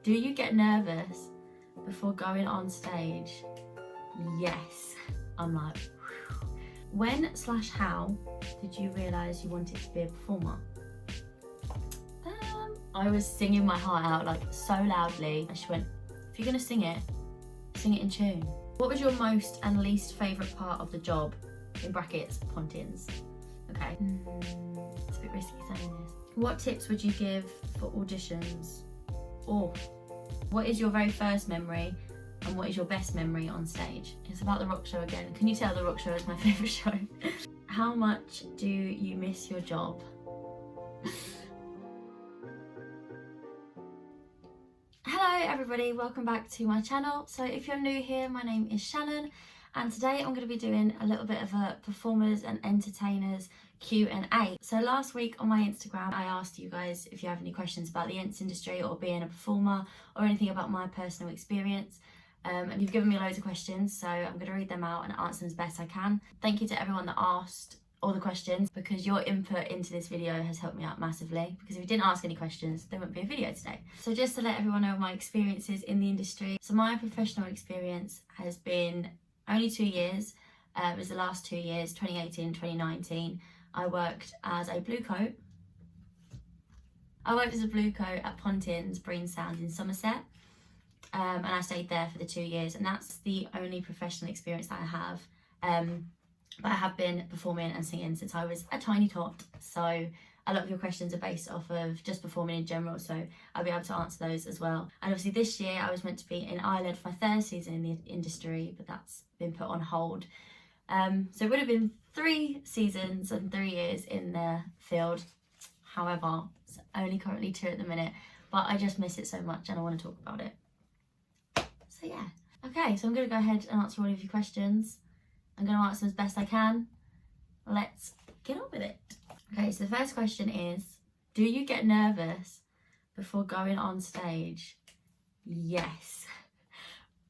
Do you get nervous before going on stage? Yes. I'm like, whew. When/how did you realise you wanted to be a performer? I was singing my heart out like so loudly, and she went, if you're gonna sing it in tune. What was your most and least favourite part of the job? In brackets, pontins. Okay. It's a bit risky saying this. What tips would you give for auditions? Or what is your very first memory and what is your best memory on stage? It's about the rock show again. Can you tell the rock show is my favourite show? How much do you miss your job? Hello everybody, welcome back to my channel. So if you're new here, my name is Shannon, and today I'm going to be doing a little bit of a performers and entertainers Q&A. So last week on my Instagram I asked you guys if you have any questions about the ents industry or being a performer or anything about my personal experience, and you've given me loads of questions, so I'm going to read them out and answer them as best I can. Thank you to everyone that asked all the questions, because your input into this video has helped me out massively, because if you didn't ask any questions there wouldn't be a video today. So just to let everyone know my experiences in the industry, so my professional experience has been only 2 years. It was the last 2 years, 2018 2019. I worked as a Bluecoat. At Pontins Breen Sound in Somerset, and I stayed there for the 2 years, and that's the only professional experience that I have. But I have been performing and singing since I was a tiny tot, so a lot of your questions are based off of just performing in general, so I'll be able to answer those as well. And obviously this year I was meant to be in Ireland for my third season in the industry, but that's been put on hold. So it would have been 3 seasons and 3 years in the field. However, it's only currently 2 at the minute, but I just miss it so much and I want to talk about it. So yeah. Okay, so I'm going to go ahead and answer all of your questions. I'm going to answer as best I can. Let's get on with it. Okay, so the first question is, do you get nervous before going on stage? Yes.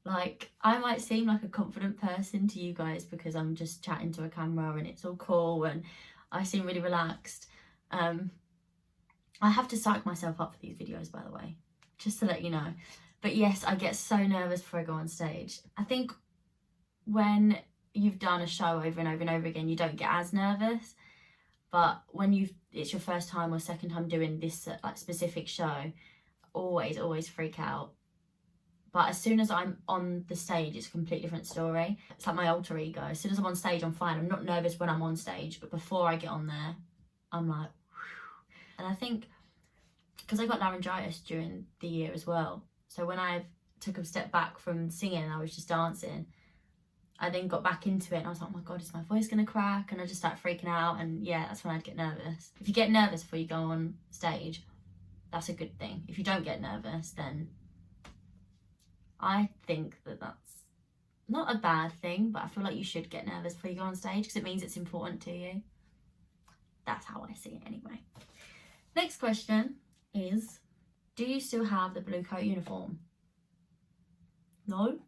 Like, I might seem like a confident person to you guys because I'm just chatting to a camera and it's all cool and I seem really relaxed. I have to psych myself up for these videos, by the way, just to let you know. But yes, I get so nervous before I go on stage. I think when you've done a show over and over and over again, you don't get as nervous, but when it's your first time or second time doing this like specific show, always freak out. But as soon as I'm on the stage, it's a completely different story. It's like my alter ego. As soon as I'm on stage, I'm fine. I'm not nervous when I'm on stage, but before I get on there, I'm like, whew. And I think because I got laryngitis during the year as well, so when I took a step back from singing and I was just dancing, I then got back into it and I was like, oh my god, is my voice gonna crack? And I just started freaking out, and yeah, that's when I'd get nervous. If you get nervous before you go on stage, that's a good thing. If you don't get nervous, then I think that that's not a bad thing, but I feel like you should get nervous before you go on stage because it means it's important to you. That's how I see it anyway. Next question is, do you still have the Bluecoat uniform? No,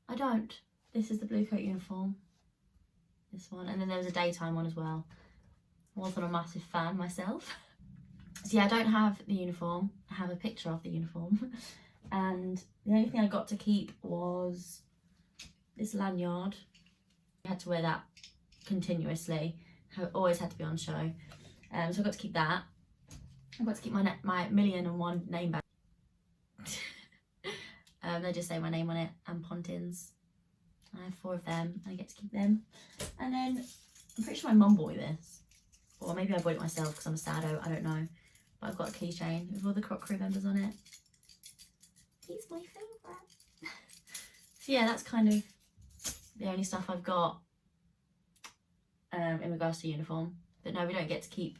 I don't. This is the Bluecoat uniform. This one. And then there was a daytime one as well. I wasn't a massive fan myself. So yeah, I don't have the uniform. I have a picture of the uniform. And the only thing I got to keep was this lanyard. I had to wear that continuously. It always had to be on show. So I got to keep that. I got to keep my 1,000,001 name badge. They just say my name on it, and Pontins. I have 4 of them and I get to keep them. And then I'm pretty sure my mum bought me this, or maybe I bought it myself because I'm a saddo, I don't know. But I've got a keychain with all the Croc Crew members on it. He's my favourite. So yeah, that's kind of the only stuff I've got in regards to uniform. But no, we don't get to keep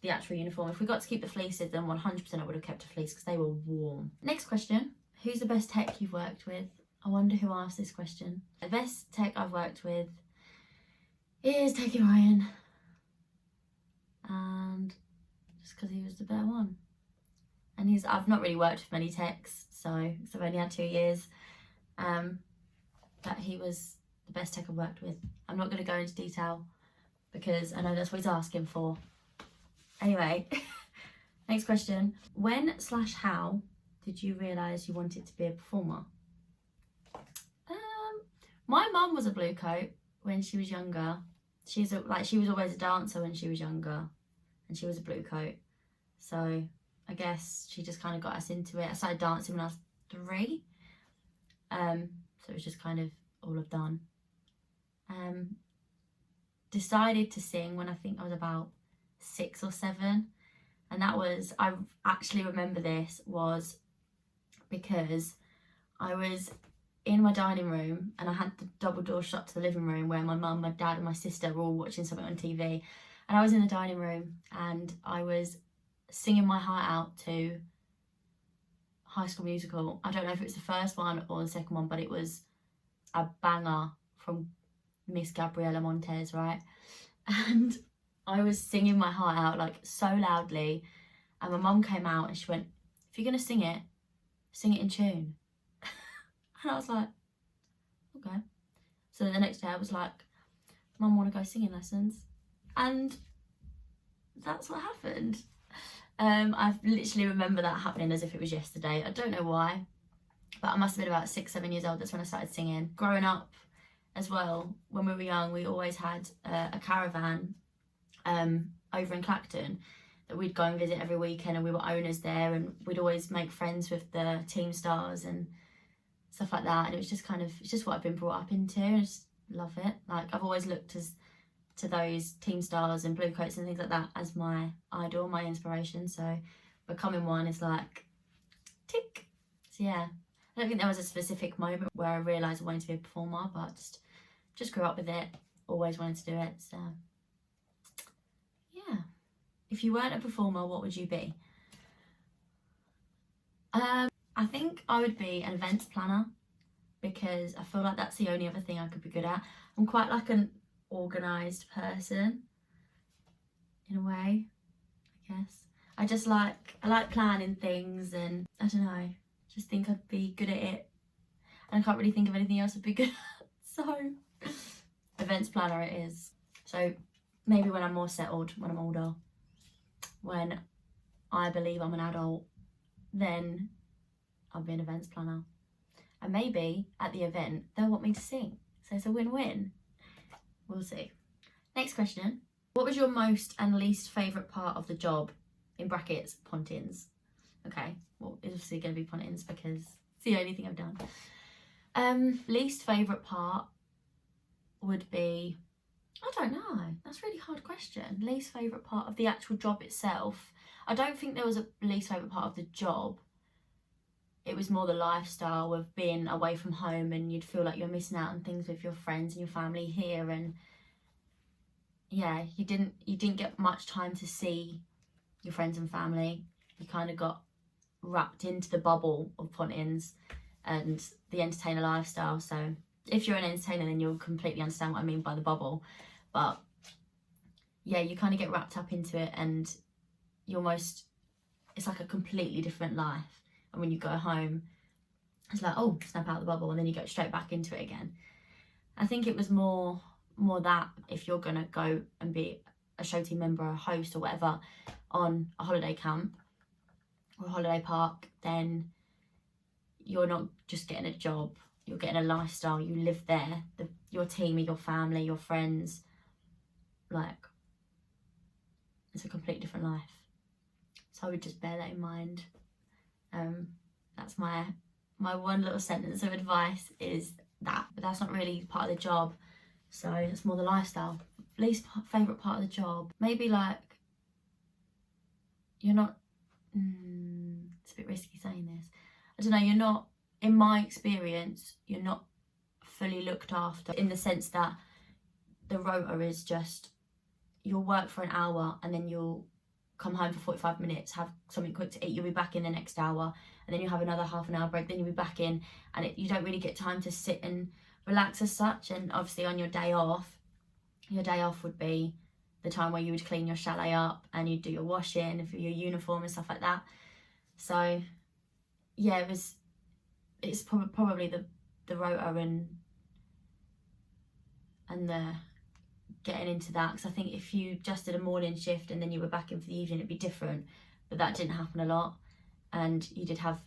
the actual uniform. If we got to keep the fleeces, then 100% I would have kept a fleece because they were warm. Next question. Who's the best tech you've worked with? I wonder who asked this question. The best tech I've worked with is Taking Ryan. And just because he was the better one. And I've not really worked with many techs, so I've only had 2 years. But he was the best tech I've worked with. I'm not going to go into detail because I know that's what he's asking for. Anyway, next question. When/how did you realise you wanted to be a performer? My mum was a Bluecoat when she was younger. She was always a dancer when she was younger, and she was a Bluecoat. So I guess she just kind of got us into it. I started dancing when I was 3. So it was just kind of all I've done. Decided to sing when I think I was about 6 or 7. And that was, I actually remember this, was because I was in my dining room and I had the double door shut to the living room where my mum, my dad and my sister were all watching something on TV. And I was in the dining room and I was singing my heart out to High School Musical. I don't know if it was the first one or the second one, but it was a banger from Miss Gabriella Montez, right? And I was singing my heart out like so loudly, and my mum came out and she went, "If you're gonna sing it in tune." And I was like, okay. So the next day I was like, "Mum, want to go singing lessons?" And that's what happened. I literally remember that happening as if it was yesterday. I don't know why, but I must have been about 6, 7 years old. That's when I started singing. Growing up as well, when we were young, we always had a caravan over in Clacton that we'd go and visit every weekend, and we were owners there, and we'd always make friends with the team stars and stuff like that. And it was just kind of, it's just what I've been brought up into. I just love it. Like, I've always looked to those team stars and Bluecoats and things like that as my idol, my inspiration. So becoming one is like tick. So yeah, I don't think there was a specific moment where I realised I wanted to be a performer, but just grew up with it, always wanted to do it. So yeah. If you weren't a performer, what would you be? I think I would be an events planner, because I feel like that's the only other thing I could be good at. I'm quite like an organised person in a way, I guess. I like planning things, and I don't know, just think I'd be good at it, and I can't really think of anything else I'd be good at. So events planner it is. So maybe when I'm more settled, when I'm older, when I believe I'm an adult, then I'll be an events planner. And maybe at the event, they'll want me to sing. So it's a win-win. We'll see. Next question. What was your most and least favourite part of the job? In brackets, pontins. Okay, well, it's obviously going to be pontins because it's the only thing I've done. Least favourite part would be, I don't know. That's a really hard question. Least favourite part of the actual job itself. I don't think there was a least favourite part of the job. It was more the lifestyle of being away from home, and you'd feel like you're missing out on things with your friends and your family here. And yeah, you didn't get much time to see your friends and family. You kind of got wrapped into the bubble of pontins and the entertainer lifestyle. So if you're an entertainer, then you'll completely understand what I mean by the bubble. But yeah, you kind of get wrapped up into it, and it's like a completely different life. And when you go home, it's like, oh, snap out the bubble, and then you go straight back into it again. I think it was more that if you're gonna go and be a show team member, a host or whatever on a holiday camp or a holiday park, then you're not just getting a job, you're getting a lifestyle. You live there, your team, your family, your friends, like, it's a completely different life. So I would just bear that in mind. That's my one little sentence of advice, is that. But that's not really part of the job, so it's more the lifestyle. Least favourite part of the job, maybe like, you're not, it's a bit risky saying this, I don't know, you're not, in my experience, you're not fully looked after, in the sense that the rota is just, you'll work for an hour and then you'll come home for 45 minutes, have something quick to eat, you'll be back in the next hour, and then you'll have another half an hour break, then you'll be back in, and you don't really get time to sit and relax as such. And obviously on your day off would be the time where you would clean your chalet up and you'd do your washing for your uniform and stuff like that. So yeah, it's probably the rota and the getting into that, because I think if you just did a morning shift and then you were back in for the evening, it'd be different. But that didn't happen a lot, and you did have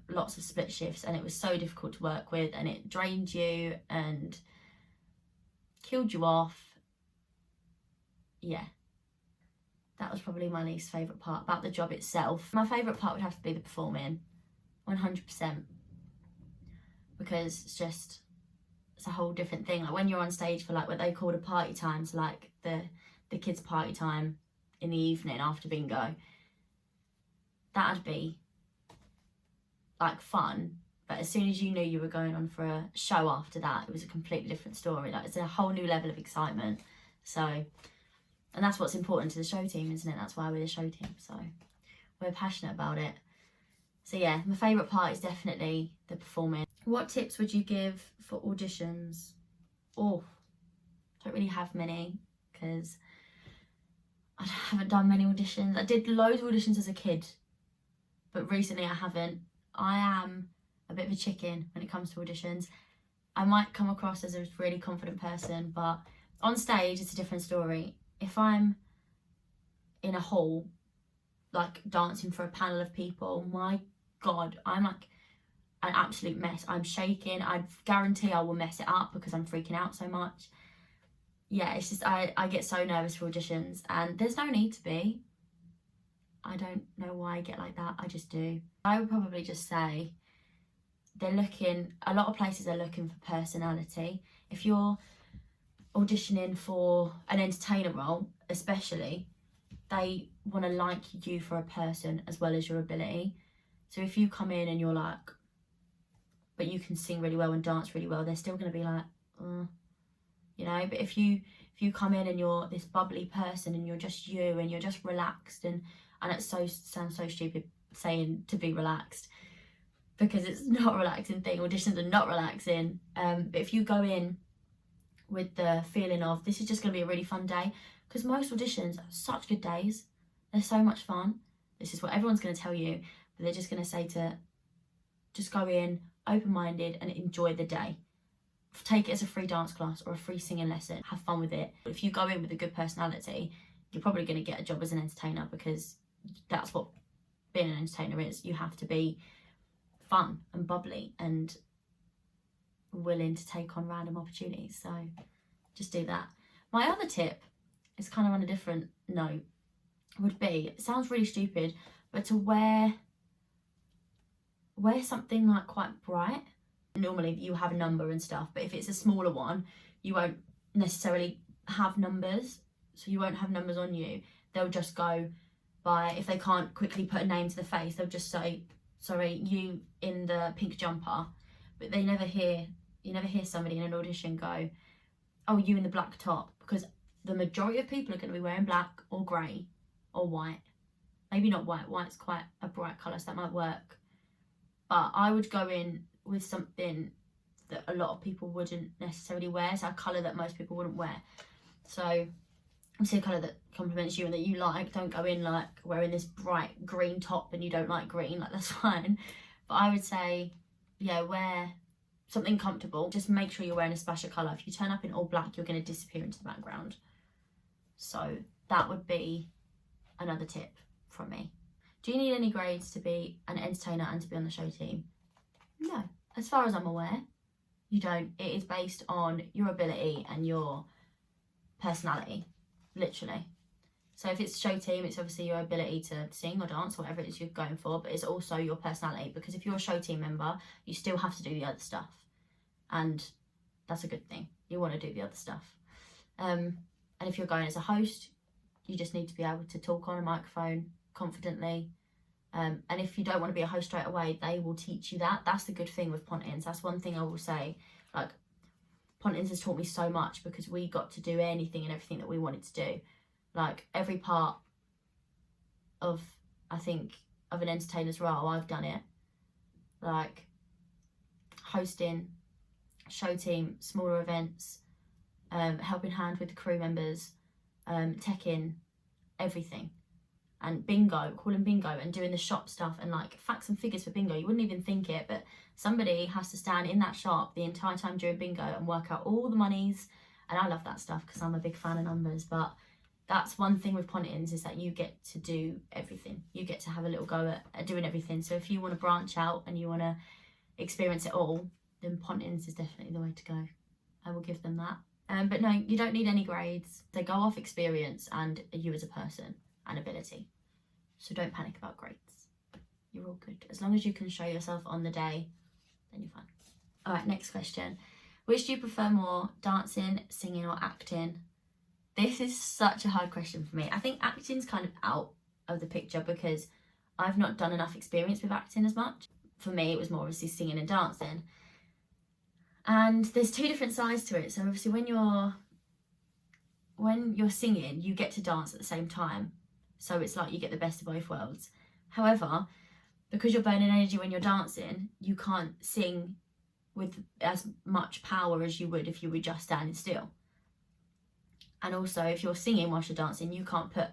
lots of split shifts, and it was so difficult to work with, and it drained you and killed you off. Yeah, that was probably my least favourite part about the job itself. My favourite part would have to be the performing, 100%, because it's a whole different thing. Like when you're on stage for like what they called a party time, so like the kids' party time in the evening after bingo, that'd be like fun. But as soon as you knew you were going on for a show after that, it was a completely different story. Like it's a whole new level of excitement. So, and that's what's important to the show team, isn't it? That's why we're the show team. So we're passionate about it. So yeah, my favourite part is definitely the performing. What tips would you give for auditions? Oh, don't really have many because I haven't done many auditions. I did loads of auditions as a kid, but recently I haven't. I am a bit of a chicken when it comes to auditions. I might come across as a really confident person, but on stage it's a different story. If I'm in a hall, like dancing for a panel of people, my God, I'm like an absolute mess. I'm shaking. I guarantee I will mess it up because I'm freaking out so much. Yeah, it's just I get so nervous for auditions, and there's no need to be. I don't know why I get like that. I just do. I would probably just say a lot of places are looking for personality. If you're auditioning for an entertainer role, especially, they want to like you for a person as well as your ability. So if you come in and you're like, but you can sing really well and dance really well, they're still going to be like, you know. But if you come in and you're this bubbly person and you're just you and you're just relaxed, and it sounds so stupid saying to be relaxed because it's not a relaxing thing. Auditions are not relaxing. But if you go in with the feeling of this is just going to be a really fun day, because most auditions are such good days, they're so much fun. This is what everyone's going to tell you, but they're just going to say to just go in open-minded and enjoy the day. Take it as a free dance class or a free singing lesson. Have fun with it. If you go in with a good personality, you're probably going to get a job as an entertainer, because that's what being an entertainer is. You have to be fun and bubbly and willing to take on random opportunities. So just do that. My other tip is kind of on a different note, would be, it sounds really stupid, but to wear something like quite bright. Normally you have a number and stuff, but if it's a smaller one, you won't necessarily have numbers, so you won't have numbers on you. They'll just go by, if they can't quickly put a name to the face, they'll just say, sorry, you in the pink jumper. But you never hear somebody in an audition go, oh, you in the black top, because the majority of people are going to be wearing black or grey or white. Maybe not white. White's quite a bright colour, so that might work. But I would go in with something that a lot of people wouldn't necessarily wear, so a colour that most people wouldn't wear. So obviously a colour that complements you and that you like. Don't go in like wearing this bright green top and you don't like green, like that's fine. But I would say, yeah, wear something comfortable. Just make sure you're wearing a splash of colour. If you turn up in all black, you're going to disappear into the background. So that would be another tip from me. Do you need any grades to be an entertainer and to be on the show team? No, as far as I'm aware, you don't. It is based on your ability and your personality, literally. So if it's show team, it's obviously your ability to sing or dance, whatever it is you're going for, but it's also your personality, because if you're a show team member, you still have to do the other stuff, and that's a good thing. You want to do the other stuff. And if you're going as a host, you just need to be able to talk on a microphone confidently. And if you don't want to be a host straight away, they will teach you that. That's the good thing with Pontins. That's one thing I will say. Like, Pontins has taught me so much, because we got to do anything and everything that we wanted to do. Like, every part of, I think, of an entertainer's role, I've done it. Like, hosting, show team, smaller events, helping hand with the crew members, teching, everything. And bingo, calling bingo and doing the shop stuff and like facts and figures for bingo. You wouldn't even think it, but somebody has to stand in that shop the entire time during bingo and work out all the monies. And I love that stuff because I'm a big fan of numbers, but that's one thing with Pontins, is that you get to do everything. You get to have a little go at doing everything. So if you want to branch out and you want to experience it all, then Pontins is definitely the way to go. I will give them that. But no, you don't need any grades. They go off experience and you as a person and ability. So don't panic about grades. You're all good. As long as you can show yourself on the day, then you're fine. All right, next question. Which do you prefer more, dancing, singing, or acting? This is such a hard question for me. I think acting's kind of out of the picture because I've not done enough experience with acting as much. For me, it was more obviously singing and dancing. And there's two different sides to it. So obviously when you're singing, you get to dance at the same time. So it's like you get the best of both worlds. However, because you're burning energy when you're dancing, you can't sing with as much power as you would if you were just standing still. And also, if you're singing whilst you're dancing, you can't put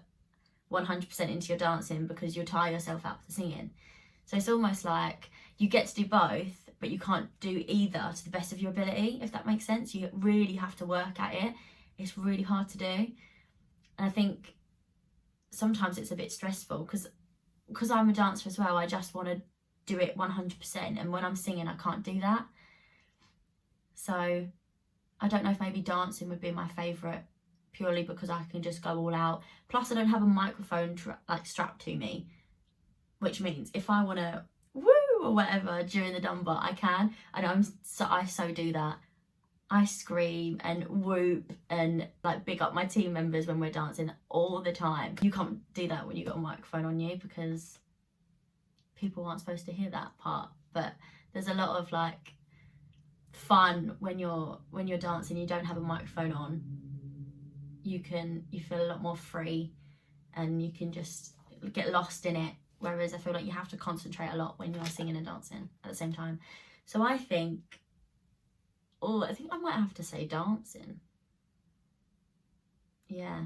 100% into your dancing because you'll tire yourself out for singing. So it's almost like you get to do both, but you can't do either to the best of your ability, if that makes sense. You really have to work at it. It's really hard to do. And I think sometimes it's a bit stressful because I'm a dancer as well. I just want to do it 100%. And when I'm singing, I can't do that. So I don't know if maybe dancing would be my favourite, purely because I can just go all out. Plus I don't have a microphone strapped to me, which means if I want to woo or whatever during the dumper, I can. And I so do that. I scream and whoop and like big up my team members when we're dancing all the time. You can't do that when you got a microphone on you because people aren't supposed to hear that part. But there's a lot of like fun when you're dancing, you don't have a microphone on. You feel a lot more free and you can just get lost in it. Whereas I feel like you have to concentrate a lot when you're singing and dancing at the same time. So I think I might have to say dancing. Yeah.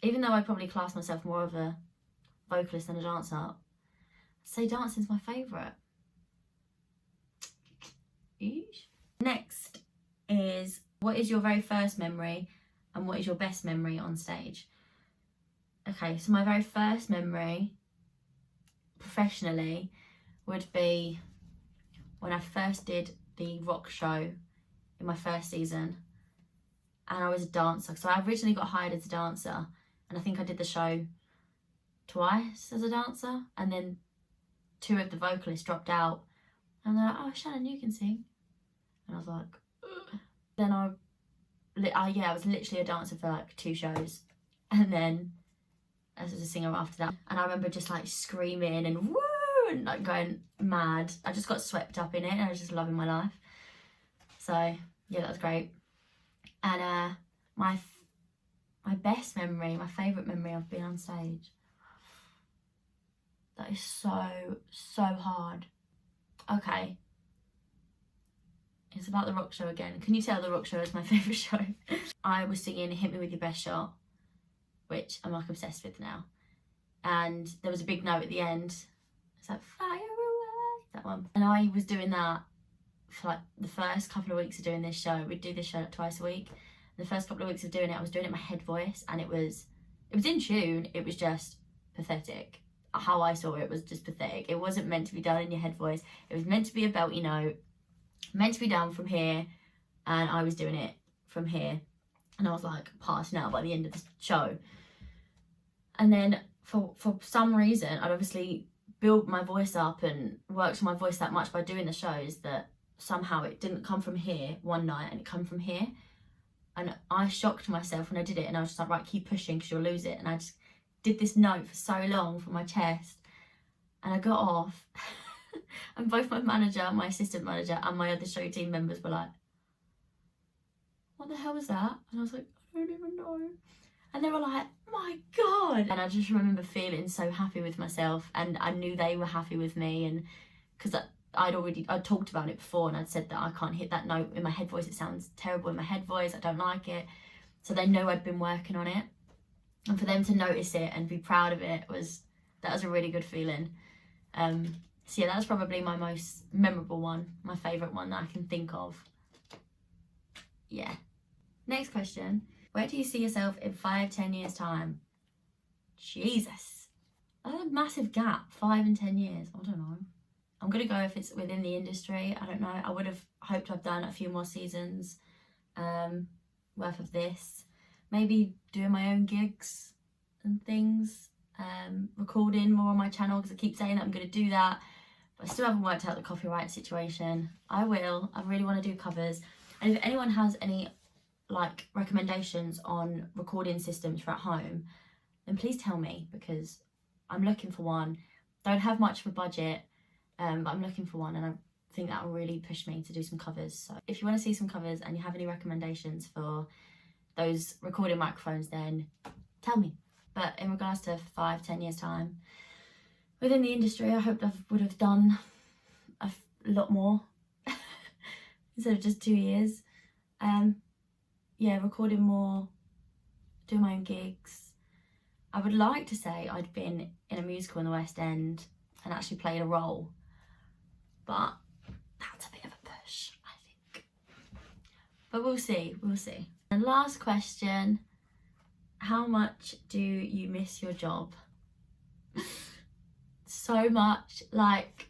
Even though I probably class myself more of a vocalist than a dancer, I'd say dancing's my favourite. Eesh. Next is, what is your very first memory and what is your best memory on stage? Okay, so my very first memory professionally would be when I first did the rock show in my first season, and I was a dancer. So I originally got hired as a dancer, and I think I did the show twice as a dancer, and then 2 of the vocalists dropped out, and they're like, "Oh, Shannon, you can sing." And I was like, ugh. Then I was literally a dancer for like 2 shows, and then as a singer after that. And I remember just like screaming and woo and like going mad. I just got swept up in it and I was just loving my life. So yeah, that was great. And my best memory, my favourite memory of being on stage, that is so hard. Okay, it's about the rock show again. Can you tell the rock show is my favourite show? I was singing Hit Me With Your Best Shot, which I'm like obsessed with now. And there was a big note at the end. It's like, fire away, that one. And I was doing that for like the first couple of weeks of doing this show. We'd do this show like twice a week. The first couple of weeks of doing it, I was doing it in my head voice, and it was in tune. It was just pathetic. How I saw it was just pathetic. It wasn't meant to be done in your head voice. It was meant to be a belty note, meant to be done from here, and I was doing it from here. And I was like passing out by the end of the show. And then for some reason, I'd obviously built my voice up and worked on my voice that much by doing the shows that somehow it didn't come from here one night and it come from here. And I shocked myself when I did it, and I was just like, right, keep pushing because you'll lose it. And I just did this note for so long from my chest, and I got off and both my manager, my assistant manager, and my other show team members were like, what the hell was that? And I was like, I don't even know. And they were like, my God. And I just remember feeling so happy with myself, and I knew they were happy with me. And because I'd talked about it before, and I'd said that I can't hit that note in my head voice. It sounds terrible in my head voice. I don't like it. So they know I'd been working on it. And for them to notice it and be proud of it that was a really good feeling. So yeah, that's probably my most memorable one, my favourite one that I can think of. Yeah. Next question. Where do you see yourself in 5-10 years time? Jesus, that's a massive gap. 5 and 10 years. I don't know. I'm gonna go if it's within the industry. I don't know. I would have hoped I've done a few more seasons worth of this. Maybe doing my own gigs and things. Recording more on my channel, because I keep saying that I'm gonna do that, but I still haven't worked out the copyright situation. I will. I really want to do covers, and if anyone has any like recommendations on recording systems for at home, then please tell me, because I'm looking for one. Don't have much of a budget, but I'm looking for one, and I think that will really push me to do some covers. So if you want to see some covers and you have any recommendations for those recording microphones, then tell me. But in regards to 5-10 years time within the industry, I hope I would have done a lot more instead of just 2 years. Yeah, recording more, doing my own gigs. I would like to say I'd been in a musical in the West End and actually played a role, but that's a bit of a push, I think. But we'll see, we'll see. And last question, how much do you miss your job? So much, like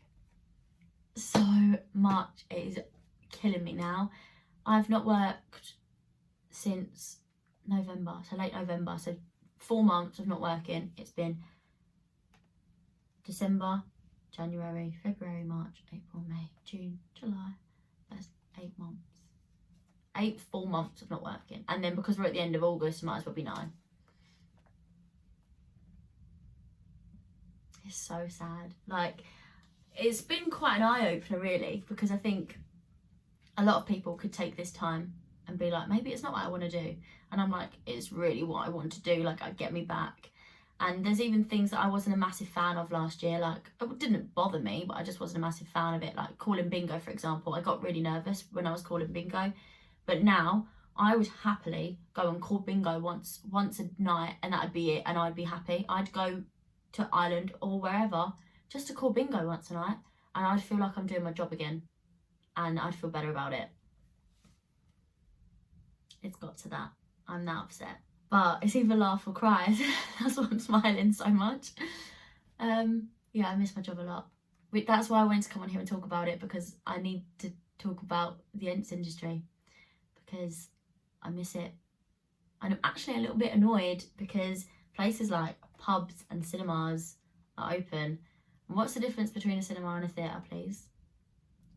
so much. It is killing me now. I've not worked since November, so late November, so 4 months of not working. It's been December, January, February, March, April, May, June, July. That's 8 months. 8 full months of not working. And then because we're at the end of August, it might as well be 9. It's so sad. Like, it's been quite an eye-opener really, because I think a lot of people could take this time and be like, maybe it's not what I want to do. And I'm like, it's really what I want to do. Like, I'd get me back. And there's even things that I wasn't a massive fan of last year. Like, it didn't bother me, but I just wasn't a massive fan of it. Like calling bingo, for example. I got really nervous when I was calling bingo. But now I would happily go and call bingo once a night, and that'd be it, and I'd be happy. I'd go to Ireland or wherever just to call bingo once a night, and I'd feel like I'm doing my job again, and I'd feel better about it. It's got to that. I'm that upset. But it's either laugh or cry. That's why I'm smiling so much. Yeah, I miss my job a lot. That's why I wanted to come on here and talk about it, because I need to talk about the ents industry, because I miss it. And I'm actually a little bit annoyed because places like pubs and cinemas are open. And what's the difference between a cinema and a theatre, please?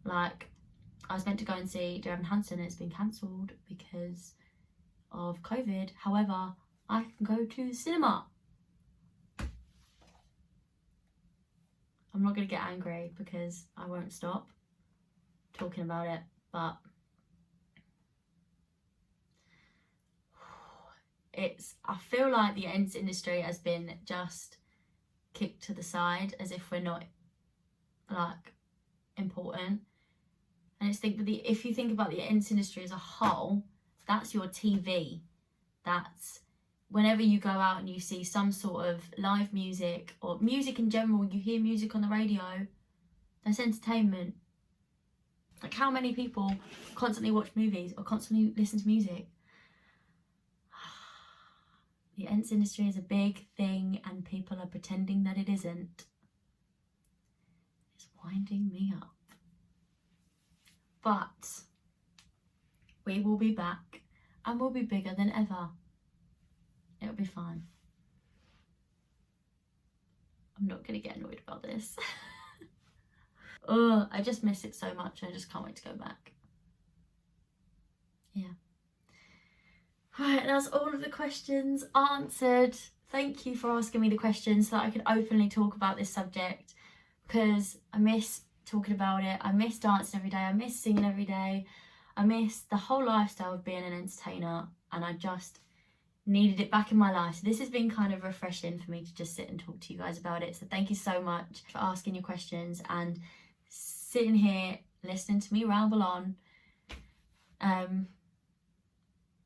Like, I was meant to go and see Dear Evan Hansen, and it's been cancelled because of COVID. However, I can go to the cinema. I'm not going to get angry because I won't stop talking about it, but I feel like the ents industry has been just kicked to the side, as if we're not like important. And if you think about the ents industry as a whole, that's your TV. That's whenever you go out and you see some sort of live music, or music in general, you hear music on the radio, that's entertainment. Like, how many people constantly watch movies or constantly listen to music? The ents industry is a big thing, and people are pretending that it isn't. It's winding me up. But we will be back, and we'll be bigger than ever. It'll be fine. I'm not going to get annoyed about this. Oh, I just miss it so much, and I just can't wait to go back. Yeah. Right, that's all of the questions answered. Thank you for asking me the questions so that I could openly talk about this subject, because I miss talking about it. I miss dancing every day. I miss singing every day. I miss the whole lifestyle of being an entertainer, and I just needed it back in my life. So this has been kind of refreshing for me to just sit and talk to you guys about it. So thank you so much for asking your questions and sitting here listening to me ramble on,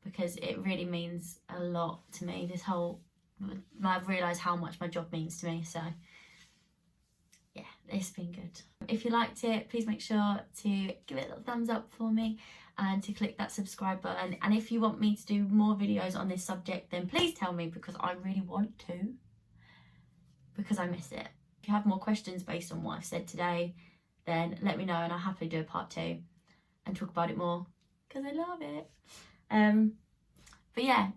because it really means a lot to me. I've realised how much my job means to me. So yeah, it's been good. If you liked it, please make sure to give it a little thumbs up for me, and to click that subscribe button. And if you want me to do more videos on this subject, then please tell me, because I really want to, because I miss it. If you have more questions based on what I've said today, then let me know and I'll happily do a part 2 and talk about it more, because I love it. But yeah,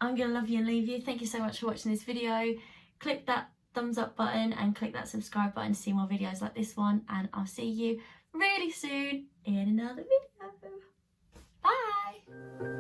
I'm gonna love you and leave you. Thank you so much for watching this video. Click that thumbs up button and click that subscribe button to see more videos like this one, and I'll see you really soon in another video. Bye.